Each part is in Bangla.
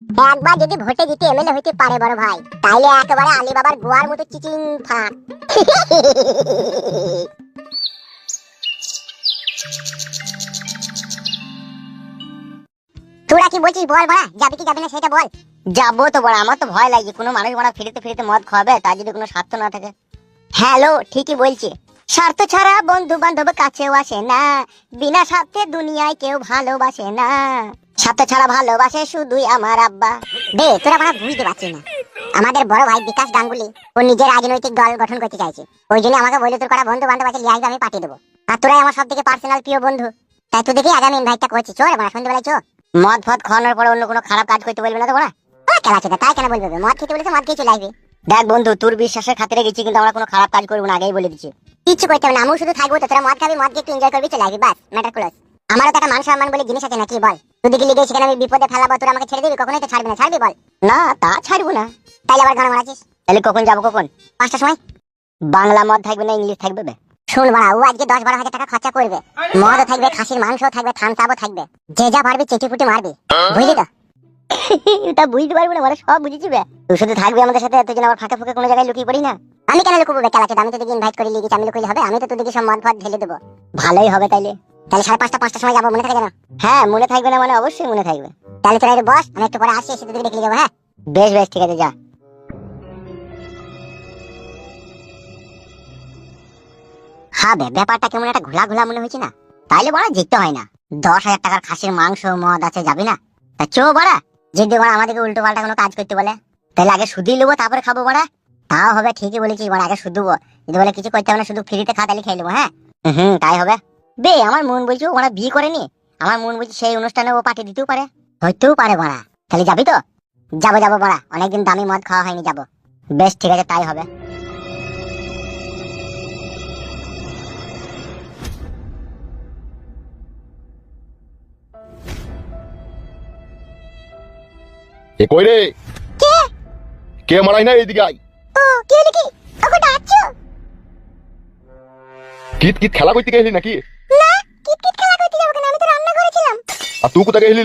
একবার যদি ভোটে জিতে এমএলএ হইতে পারে বড় ভাই, তাইলে একেবারে আলী বাবার গোয়ার মতো চিচিং ফাঁক। তোরা কি বলছিস বল বড়া, যাবি কি যাবি না সেটা বল। যাবো তো বড়া, আমার তো ভয় লাগছে, কোনো মানুষ বড়া ফিরিতে ফিরিতে মদ খাওয়াবে, তার যদি কোনো স্বার্থ না থাকে। হ্যালো, ঠিকই বলছে। স্বার্থ ছাড়া বন্ধু বান্ধব কাছেও আসে না, বিনা স্বার্থে দুনিয়ায় কেউ ভালোবাসে না, স্বার্থ ছাড়া ভালোবাসে শুধুই আমার আব্বা। বে তোরা মানে বুঝতে পারছিস না, আমাদের বড় ভাই বিকাশ গাঙ্গুলি ও নিজের রাজনৈতিক দল গঠন করতে চাইছে। ওই জন্য আমাকে বলে তোর কটা বন্ধু বান্ধব আছে, লিয়ে আসবে, আমি পাঠিয়ে দেবো। আর তোরাই আমার সব থেকে পার্সোনাল প্রিয় বন্ধু, তাই তো দেখি আগামী ইনভাইটটা করছি। চো রে বড়া, সন্ধ্যেবেলায় চো। মদ ফদ খাওয়ানোর পরে অন্য কোনো খারাপ কাজ করতে বলবে না তো বড়া? খেলা আছে তাই কেন বলবে? মদ খেতে বলেছে, মদ খেয়ে চলে আসবে। দেখ বন্ধু, তোর বিশ্বাসের খাতিরে গেছি, কিন্তু আমরা কোনো খারাপ কাজ করবো না, আগেই বলে দিচ্ছি। কিচ্ছু করতে হবে না, আমিও শুধু থাকবো, তো তোরা মদ খাবি, মদ খেয়ে একটু এনজয় করবি, চলে আসবি, বাস ম্যাটার ক্লোজ। আমারও তো একটা মান সম্মান বলে জিনিস আছে নাকি বল? তুই দিকে লিগে সেখানে আমি বিপদে ফেলাবো, তোরা আমাকে ছেড়ে দিবি? কখনোই তো ছাড়বি না, ছাড়বি বল? না, তা ছাড়বো না। তাইলে আবার গান মারাছিস? তাহলে কখন যাবো, কখন? 5টার সময়। বাংলা মদ থাকবে না ইংলিশ থাকবে বে? শোন বাড়া, ও আজকে 10-12 হাজার টাকা খরচা করবে, মদও থাকবে, খাসির মাংসও থাকবে, থামস আপও থাকবে, যে যা পারবি চেটিপুটি মারবি, বুঝলি তো? এটা বুঝতে পারবো না মানে, সব বুঝেছি বে। তুই শুধু থাকবি আমাদের সাথে, তুই যেন আবার ফাঁকে ফুঁকে কোনো জায়গায় লুকিয়ে পড়ি না। আমি কেন লুকুবো বে? খেলা আছে, আমি তো দিকে ইনভাইট করে লিখেছি, আমি লুকুলে হবে? আমি তো তোদেরকে সব মদ ফদ ঢেলে দেবো। ভালোই হবে তাইলে। তাহলে 5:30-5টার সময় যাবো, মনে থাকে যেন? হ্যাঁ, মনে থাকবে না মানে অবশ্যই মনে থাকবে। তাহলে তোরা একটু বস, আমি একটু পরে আসি, এসে তোদেরকে দেখে যাবো। হ্যাঁ বেশ বেশ, ঠিক আছে, যা। হ্যাঁ বে, ব্যাপারটা কেমন একটা ঘোলা ঘোলা মনে হয়েছে না? তাইলে বড়া যেতে হয় না। 10,000 টাকার খাসির মাংস মদ আছে, যাবি না? তা চো বড়া। যদি বড় আমাদেরকে উল্টো পাল্টা কোনো কাজ করতে বলে, তাহলে আগে সুদিয়ে নেবো, তারপরে খাবো বড়া। তাও হবে, ঠিকই বলেছিস বড়, আগে শুধু যদি বলে কিছু করতে হবে না, শুধু ফ্রিতে খা, তাহলে খেয়ে নেবো। হ্যাঁ তাই হবে। বে, আমার মন বলছে ওরা বিয়ে করেনি, আমার মন বলছে সেই অনুষ্ঠানে ও পাঠিয়ে দিতেও পারে। হইতেও পারে বড়া। তাহলে যাবি তো? যাবো যাবো বড়া, অনেকদিন দামি মদ খাওয়া হয়নি, যাবো। বেশ ঠিক আছে, তাই হবে। এ কই রে? কে? কে মারাই না, এইদিকে আয়। ও কে লিখি? ওকে ডাকছো? কিত কিত খেলা করতে গেলি নাকি? না, কিটকিট খেলা করতে যাবো কেন, আমি তো রান্না করেছিলাম। আর তুই কোথায় গেলি?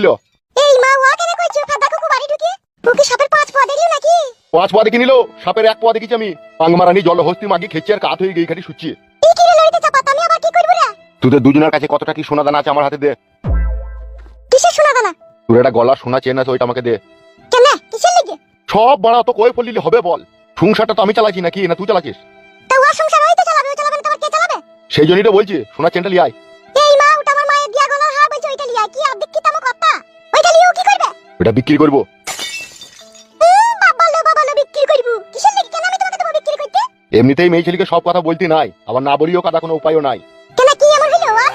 এই মা, ও কেন কইছো? ফাদা কুকু বাড়ি ঢুকি ওকে সাপের 5 পা দেখলি নাকি? 5 পা দেখে নিল, সাপের 1 পা দেখেছি আমি। পাংমারানি জল হস্তি মাগি খেচ্ছে আর কাত হয়ে গিয়ে খালি শুচ্ছি। এই কি রে লড়িতে চাপাত, আমি আবার কি করব রে? তোদের দুজনের কাছে কতটা কি সোনা দানা আছে আমার হাতে দে। কিসের সোনা দানা? তোর একটা গলার সোনা চেন আছে, ওইটা আমাকে দে। কেন, কিসের লাগি? সব বাড়া তো কই পড়লি হবে বল? সংসারটা তো আমি চালাচ্ছি নাকি, না তুই চালাচ্ছিস? তো ও সংসার ওই তো চালাবে, ও চালাবে না তো আবার কে চালাবে? সেই জন্যই তো বলছি সোনা চেনটা লিয়ে আয়। এই মা, ওটা আমার মায়ের দিয়া গলার হার, বলছে ওইটা লিয়া। কি আদিক কি তামো কথা? ওইটা লিয়ে ও কি করবে? ওটা বিক্রি করবো। বাবা লো বিক্রি করব? কিসের লাগি? কেন আমি তোমাকে দেব বিক্রি করতে? এমনিতেই মেয়ে ছেলেকে সব কথা বলতে নাই, আবার না বলিও কথা কোনো উপায়ও নাই। কেন, কি এমন হলো আর?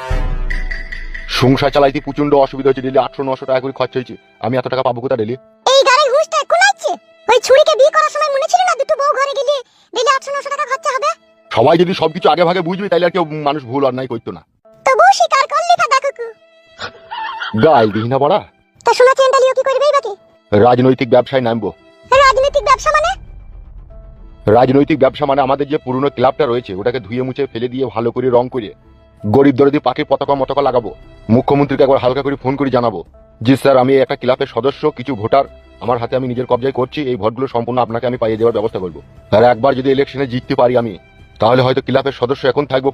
সংসার চালাইতে প্রচন্ড অসুবিধা হচ্ছে, ডেলি 800-900 টাকা করে খরচ হয়েছে। আমি এত টাকা পাবো কোথা ডেলি? এই গাড়ি ঘুষটা কোলাচ্ছে। ওই ছুরিকে বিয়ে করার সময় মনে ছিল না, দুটো বউ ঘরে গেলে ডেলি 800-900 টাকা খরচা হবে? সবাই যদি সবকিছু আগে ভাগে বুঝবে, তাইলে আর কেউ মানুষ ভুল আর নাই করতো না। তবু স্বীকার করলি ফাদা কুকু। গাল দিই না বড়া। তা সোনা চেনটা লিও কি করবে বাকি? রাজনৈতিক ব্যবসায় নামবো। রাজনৈতিক ব্যবসা মানে? রাজনৈতিক ব্যবসা মানে আমাদের যে পুরনো ক্লাবটা রয়েছে, ওটাকে ধুয়ে মুছে ফেলে দিয়ে ভালো করে রং করে গরিব দরদি পাখির পতাকা মতাকা লাগাবো। মুখ্যমন্ত্রীকে একবার হালকা করে ফোন করে জানাবো, জি স্যার, আমি একটা ক্লাবের সদস্য, কিছু ভোটার আমার হাতে আমি নিজের কবজায় করছি, এই ভোটগুলো সম্পূর্ণ আপনাকে আমি পাইয়ে দেওয়ার ব্যবস্থা করবো। আর একবার যদি ইলেকশনে জিততে পারি আমি, তাহলে হয়তো ক্লাবের সদস্য এখন থাকবো।